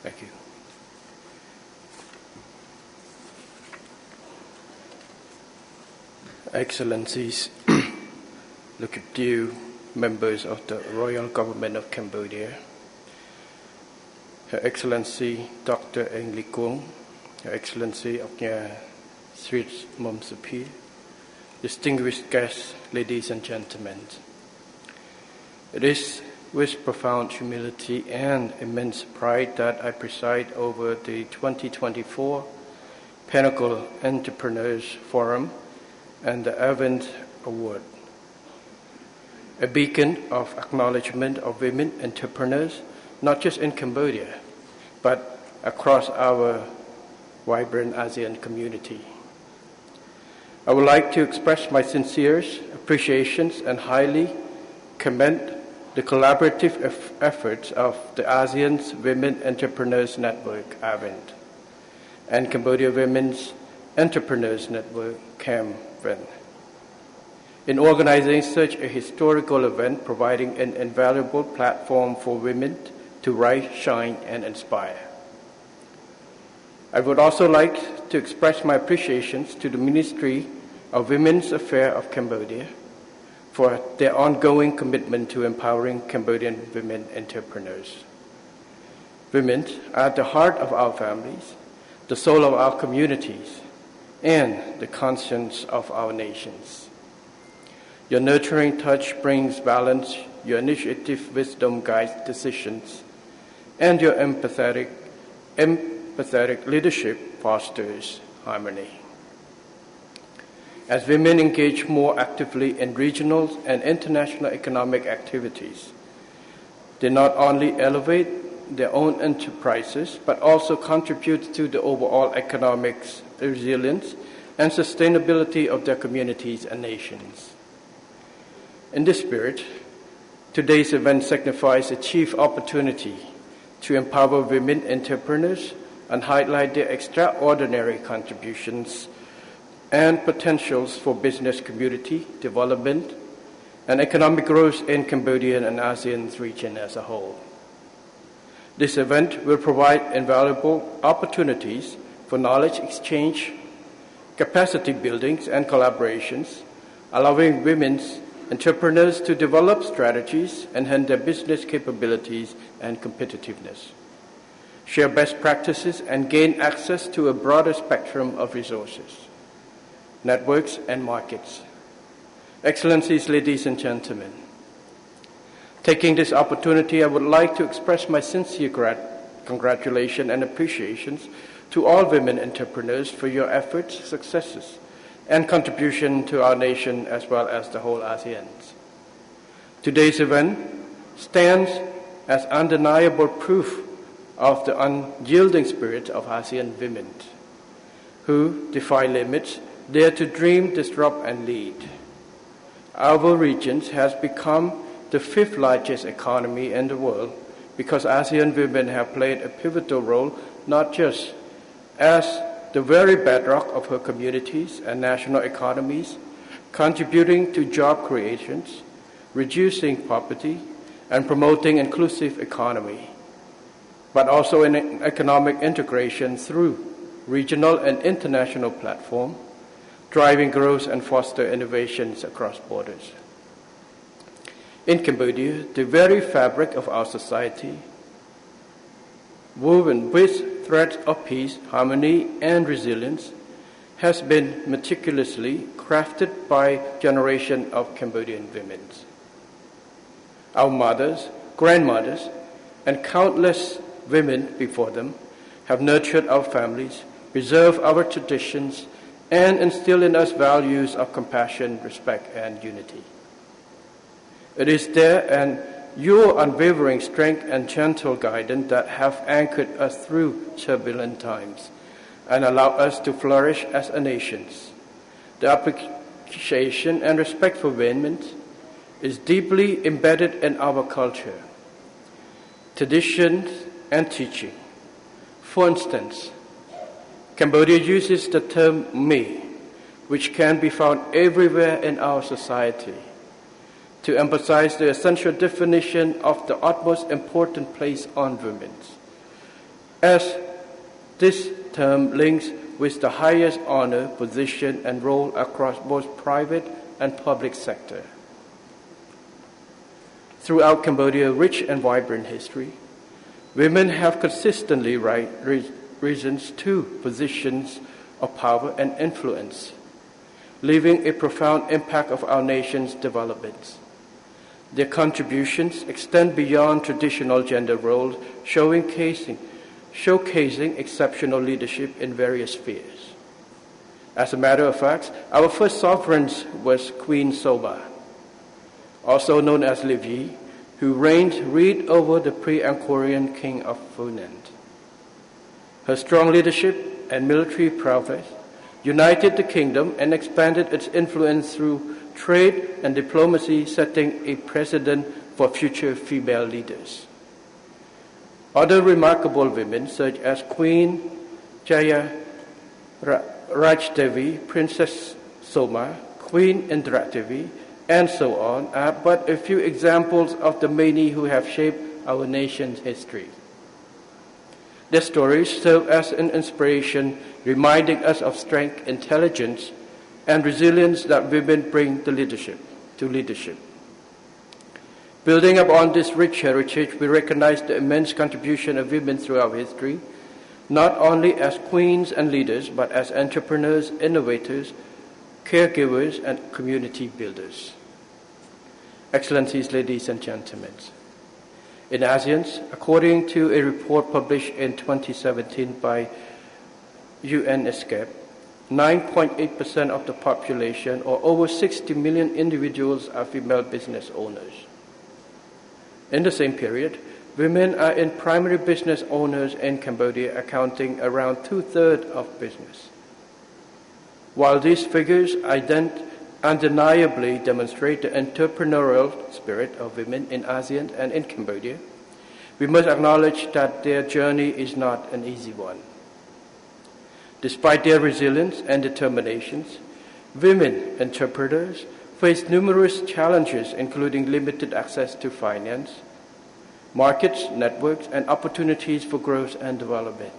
Thank you. Excellencies, look at you, members of the Royal Government of Cambodia, Her Excellency Dr. Eng Ly Kuong, Her Excellency Oknya Srit Momsapi, distinguished guests, ladies and gentlemen. It is with profound humility and immense pride that I preside over the 2024 Pinnacle Entrepreneurs Forum and the Avent Award, a beacon of acknowledgement of women entrepreneurs, not just in Cambodia, but across our vibrant ASEAN community. I would like to express my sincere appreciations and highly commend the collaborative efforts of the ASEAN's Women Entrepreneurs Network, AVENT, and Cambodia Women's Entrepreneurs Network, CAMVEN, in organizing such a historical event, providing an invaluable platform for women to rise, shine, and inspire. I would also like to express my appreciations to the Ministry of Women's Affairs of Cambodia for their ongoing commitment to empowering Cambodian women entrepreneurs. Women are at the heart of our families, the soul of our communities, and the conscience of our nations. Your nurturing touch brings balance, your initiative wisdom guides decisions, and your empathetic leadership fosters harmony. As women engage more actively in regional and international economic activities, they not only elevate their own enterprises, but also contribute to the overall economic resilience and sustainability of their communities and nations. In this spirit, today's event signifies a chief opportunity to empower women entrepreneurs and highlight their extraordinary contributions and potentials for business community development and economic growth in Cambodia and ASEAN's region as a whole. This event will provide invaluable opportunities for knowledge exchange, capacity buildings, and collaborations, allowing women's entrepreneurs to develop strategies, enhance their business capabilities and competitiveness, share best practices, and gain access to a broader spectrum of resources, networks, and markets. Excellencies, ladies and gentlemen, taking this opportunity, I would like to express my sincere congratulations and appreciations to all women entrepreneurs for your efforts, successes, and contribution to our nation as well as the whole ASEAN. Today's event stands as undeniable proof of the unyielding spirit of ASEAN women who defy limits, dare to dream, disrupt, and lead. Our region has become the fifth largest economy in the world because ASEAN women have played a pivotal role not just as the very bedrock of her communities and national economies, contributing to job creations, reducing poverty, and promoting inclusive economy, but also in economic integration through regional and international platforms, driving growth and foster innovations across borders. In Cambodia, the very fabric of our society, woven with threads of peace, harmony, and resilience, has been meticulously crafted by generations of Cambodian women. Our mothers, grandmothers, and countless women before them have nurtured our families, preserved our traditions, and instilled in us values of compassion, respect, and unity. It is their and your unwavering strength and gentle guidance that have anchored us through turbulent times and allow us to flourish as a nation. The appreciation and respect for women is deeply embedded in our culture, traditions, and teaching. For instance, Cambodia uses the term me, which can be found everywhere in our society, to emphasize the essential definition of the utmost important place on women. as this term links with the highest honor, position, and role across both private and public sector. Throughout Cambodia's rich and vibrant history, women have consistently risen to positions of power and influence, leaving a profound impact of our nation's developments. Their contributions extend beyond traditional gender roles, showcasing exceptional leadership in various spheres. As a matter of fact, our first sovereign was Queen Soma, also known as Liv Yi, who reigned over the pre-Angkorian king of Funan. Her strong leadership and military prowess united the kingdom and expanded its influence through trade and diplomacy, setting a precedent for future female leaders. Other remarkable women, such as Queen Jaya Rajdevi, Princess Soma, Queen Indiradevi, and so on, are but a few examples of the many who have shaped our nation's history. Their stories serve as an inspiration, reminding us of strength, intelligence, and resilience that women bring to leadership. Building upon this rich heritage, we recognize the immense contribution of women throughout history, not only as queens and leaders, but as entrepreneurs, innovators, caregivers, and community builders. Excellencies, ladies and gentlemen, in ASEAN, according to a report published in 2017 by UNESCAP, 9.8% of the population, or over 60 million individuals, are female business owners. In the same period, women are in primary business owners in Cambodia, accounting around 2/3 of business. While these figures undeniably demonstrate the entrepreneurial spirit of women in ASEAN and in Cambodia, we must acknowledge that their journey is not an easy one. Despite their resilience and determinations, women entrepreneurs face numerous challenges, including limited access to finance, markets, networks, and opportunities for growth and development.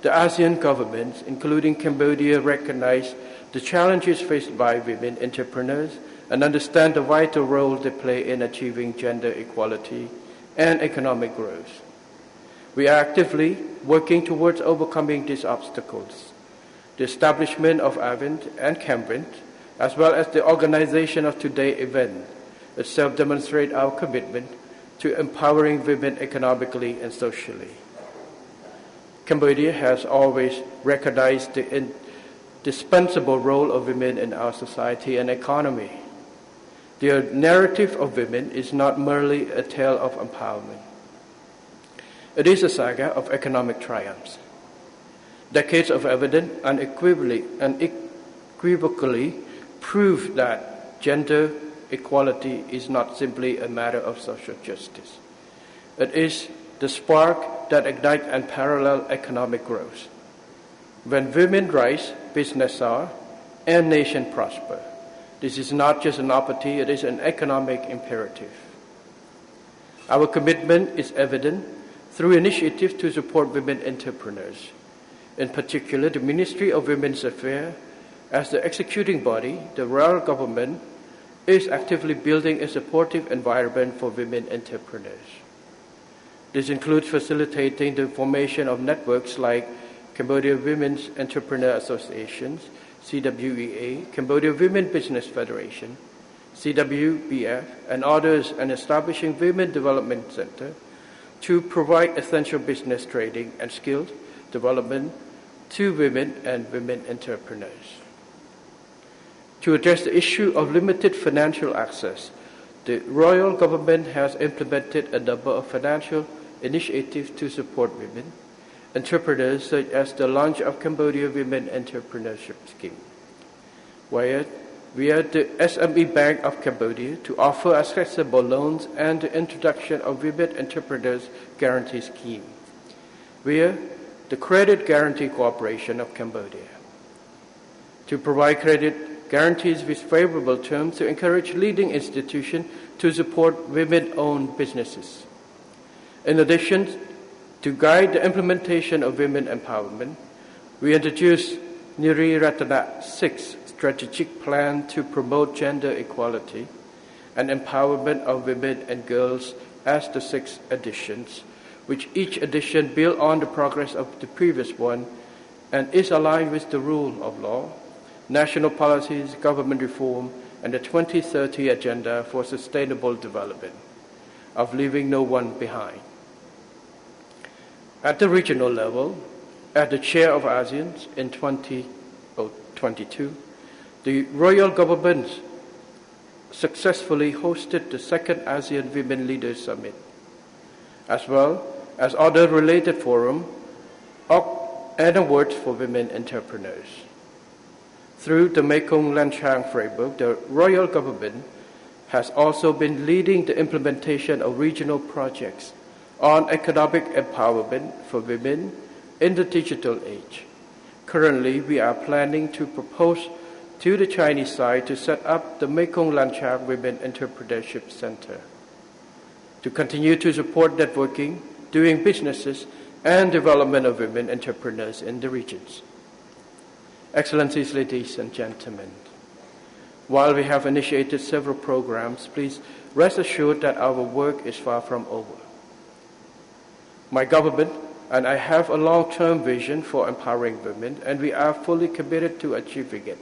The ASEAN governments, including Cambodia, recognize the challenges faced by women entrepreneurs and understand the vital role they play in achieving gender equality and economic growth. We are actively working towards overcoming these obstacles. The establishment of AVINT and CAMBRINT, as well as the organization of today's event, itself demonstrate our commitment to empowering women economically and socially. Cambodia has always recognized the indispensable role of women in our society and economy. The narrative of women is not merely a tale of empowerment. It is a saga of economic triumphs. Decades of evidence unequivocally prove that gender equality is not simply a matter of social justice. It is the spark that ignites and parallels economic growth. When women rise, business soar, and nation prosper. This is not just an opportunity, it is an economic imperative. Our commitment is evident through initiatives to support women entrepreneurs. In particular, the Ministry of Women's Affairs, as the executing body, the royal government, is actively building a supportive environment for women entrepreneurs. This includes facilitating the formation of networks like Cambodia Women's Entrepreneur Associations, CWEA, Cambodia Women Business Federation, CWBF, and others, and establishing Women Development Center to provide essential business training and skills development to women and women entrepreneurs. To address the issue of limited financial access, the royal government has implemented a number of financial initiatives to support women entrepreneurs, such as the launch of Cambodia Women Entrepreneurship Scheme, via the SME Bank of Cambodia to offer accessible loans, and the introduction of Women Entrepreneurs Guarantee Scheme, via the Credit Guarantee Corporation of Cambodia, to provide credit guarantees with favorable terms to encourage leading institutions to support women-owned businesses. In addition, To guide the implementation of women empowerment, we introduced Niri Ratana 6 strategic plan to promote gender equality and empowerment of women and girls as the 6 editions, which each edition builds on the progress of the previous one and is aligned with the rule of law, national policies, government reform, and the 2030 Agenda for Sustainable Development, of leaving no one behind. At the regional level, as the chair of ASEAN in 2022, the Royal Government successfully hosted the second ASEAN Women Leaders Summit, as well as other related forums and awards for women entrepreneurs. Through the Mekong Lanchang framework, the Royal Government has also been leading the implementation of regional projects on economic empowerment for women in the digital age. Currently, we are planning to propose to the Chinese side to set up the Mekong Lanchang Women Entrepreneurship Center to continue to support networking, doing businesses, and development of women entrepreneurs in the regions. Excellencies, ladies and gentlemen, while we have initiated several programs, please rest assured that our work is far from over. My government and I have a long-term vision for empowering women, and we are fully committed to achieving it.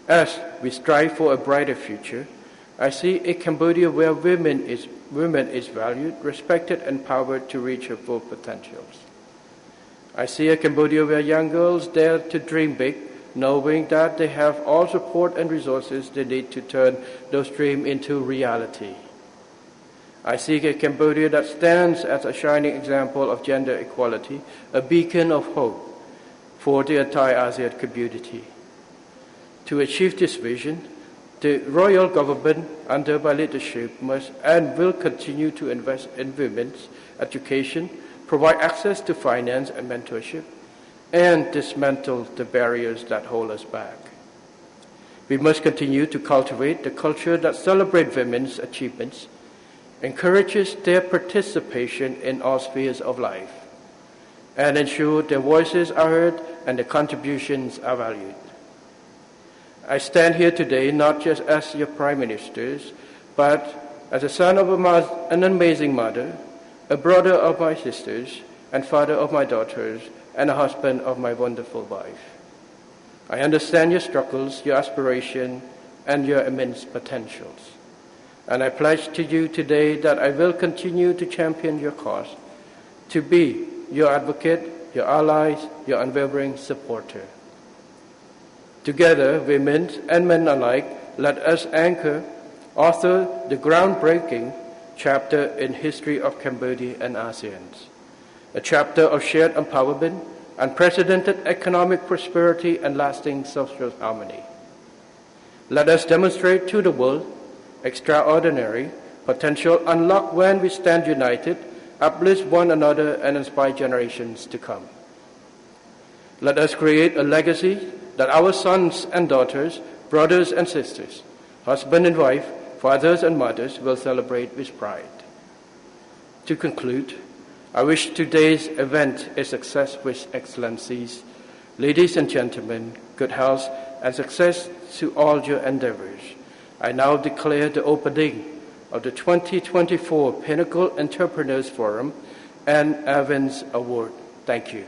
As we strive for a brighter future, I see a Cambodia where women is valued, respected, and empowered to reach her full potentials. I see a Cambodia where young girls dare to dream big, knowing that they have all support and resources they need to turn those dreams into reality. I see a Cambodia that stands as a shining example of gender equality, a beacon of hope for the entire ASEAN community. To achieve this vision, the Royal Government, under my leadership, must and will continue to invest in women's education, provide access to finance and mentorship, and dismantle the barriers that hold us back. We must continue to cultivate the culture that celebrates women's achievements, encourages their participation in all spheres of life, and ensure their voices are heard and their contributions are valued. I stand here today not just as your Prime Ministers, but as a son of an amazing mother, a brother of my sisters, and father of my daughters, and a husband of my wonderful wife. I understand your struggles, your aspirations, and your immense potentials. And I pledge to you today that I will continue to champion your cause, to be your advocate, your allies, your unwavering supporter. Together, women and men alike, let us author the groundbreaking chapter in history of Cambodia and ASEAN, a chapter of shared empowerment, unprecedented economic prosperity, and lasting social harmony. Let us demonstrate to the world extraordinary potential unlocked when we stand united, uplift one another, and inspire generations to come. Let us create a legacy that our sons and daughters, brothers and sisters, husband and wife, fathers and mothers will celebrate with pride. To conclude, I wish today's event a success with excellencies. Ladies and gentlemen, good health and success to all your endeavors. I now declare the opening of the 2024 Pinnacle Entrepreneurs Forum and Evans Award. Thank you.